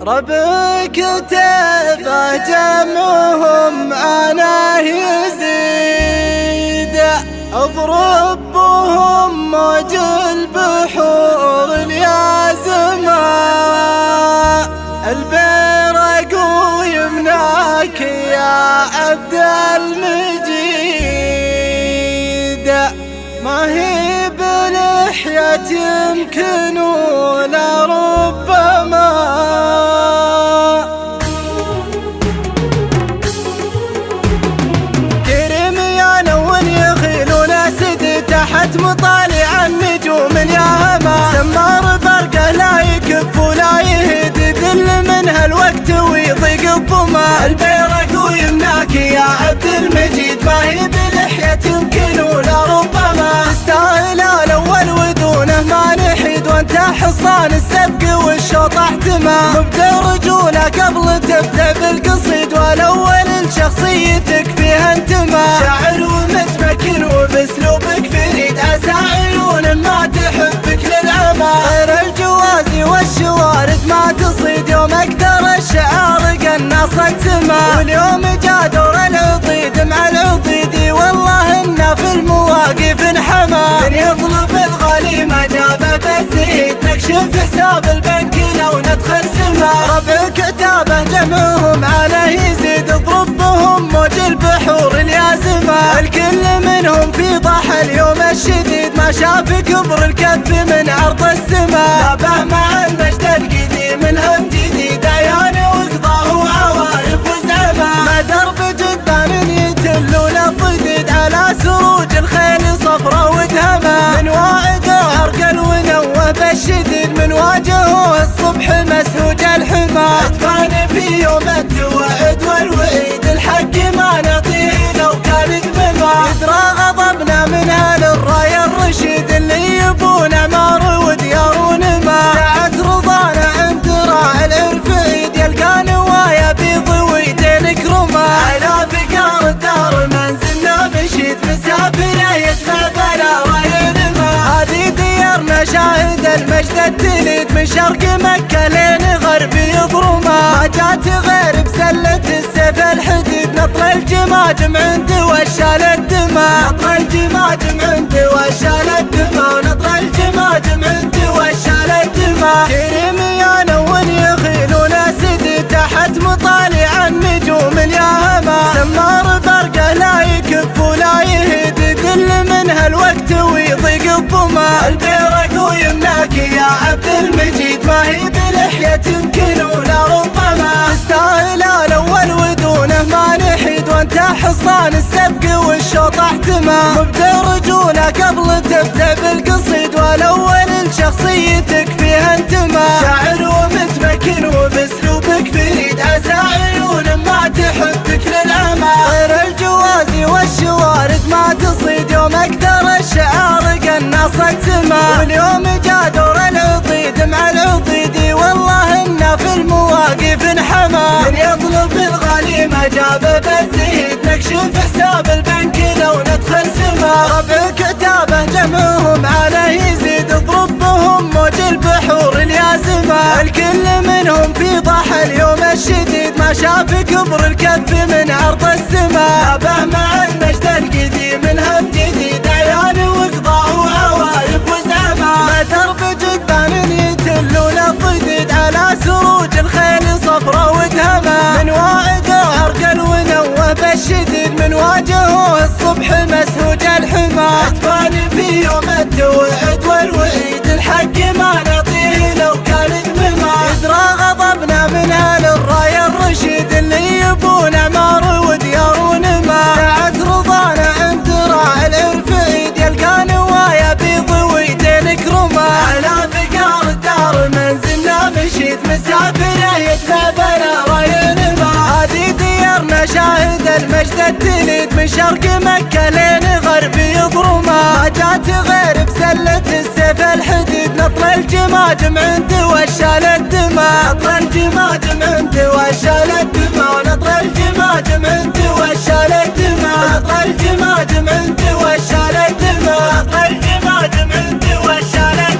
ربك كتبه جمعهم أنا يزيد اضرب بهم موج البحور يا زمان البرق ويمناك يا عبد المجيد ما هي بلحية يمكن ولا ربما كريم يا نون يخيلون سد تحت مطالع النجوم يا هما سمار برقه لا يكف ولا يهد ذل منها الوقت ويضيق الظما البيرق ويمناك يا عبد المجيد ما هي بلحية يمكن ولا ربما تستاهل الاول ودونه ما نحيد وانت حصان السبق والشوط احتمى مبدا رجوله قبل تبدا بالقصيد والاول لشخصيتك فيها انتمى شاعر ومتمكن وباسلوبك فريد اساعيون ما تحبك للعمى غير الجوازي والشوارد ما تصيد يوم اكثر الشعار قناصك سما واليوم جا دور العضيد مع العضيدي والله انه في المواقف انحمى من يطلب الغالي ما جابه بالزهيد نكشف حساب البنك لو ندخل سما ربع كتابه جمعهم عليه يزيد اضرب بهم موج البحور اليازمة الكل منهم في ضح اليوم الشديد ما شاف كبر الكف من عرض السما لابه مع المجد القديم الهم جديد عيان وقضاه وعوارف وزعمة ما درب جدان يتلون الضديد على سروج الخيل صفرة ودهمة من واعد عرقل ونوه بالشديد من واجهه الصبح مسهوج الحمى ادفان في يوم التوعد والوعيد الحق ما نعطيه لو كان ذمما يدرى غضبنا من اهل الراي الرشيد اللي يبون عمار وديار ونما ساعة رضانا عند راعي العرفيد يلقى نوايا بيض ويدين كرما على فقار الدار منزلنا بشيد مسافر يدفع بلا راي نما هذه ديارنا شاهد المجد التليد من شرق مكة لين غربي برما ما جات غير بسلة السيف الحديد نطر الجماجم عندي وشال الدماء نطر الجماجم عندي وشال الدماء ونطر الجماجم عندي وشال الدماء كريم يا نون يخيلون سدي تحت مطالع النجوم يا هما سمار برقه لا يكف ولا يهد ذل منها الوقت ويضيق الظما البيرق ويمناك يا عبد المجيد ما هي بلحية يمكن ولا ربما تستاهل الاول ودونه ما نحيد وانت حصان السبق والشوط احتمى مبدا رجوله قبل تبدا بالقصيد والاول لشخصيتك فيها انتمى شاعر ومتمكن وباسلوبك فريد اساعيون ما تحبك للعمى غير الجوازي والشوارد ما تصيد يوم اكثر الشعار قناصك سما واليوم جا دور العضيد مع العضيدي والله انه في المواقف انحمى من يطلب الغالي ما جابه بالزهيد نكشف حساب البنك لو ندخل سما ربع كتابه جمعهم عليه يزيد اضرب بهم موج البحور اليازمة الكل منهم في ضح اليوم الشديد ما شاف كبر الكف من عرض السما لابه مع المجد القديم الهم جديد عيان وقضاه وعوارف وزعمة ما درب جدان يتلون الضديد على سروج الخيل صفرة ودهمة من واعد عرقل ونوه بالشديد من واجهه الصبح مسهوج الحمى ادفان في يوم التوعد والوعيد الحق ما نعطيه لو كان ذمما يدرى غضبنا من اهل الراي الرشيد اللي يبون عمار وديار ونما ساعة رضانا عند راعي العرفيد يلقى نوايا بيض ويدين كرما على فقار الدار منزلنا بشيد مسافر يدفع بلا راي نما هذه ديارنا شاهد المجد التليد من شرق مكة لين غربي برما ما جات غير بسلة السيف الحديد نطر الجماجم عندي وشال الدماء نطر الجماجم عندي وشال الدماء ونطر الجماجم عندي وشال الدماء نطر الجماجم عندي وشال الدماء نطر الجماجم عندي وشال الدماء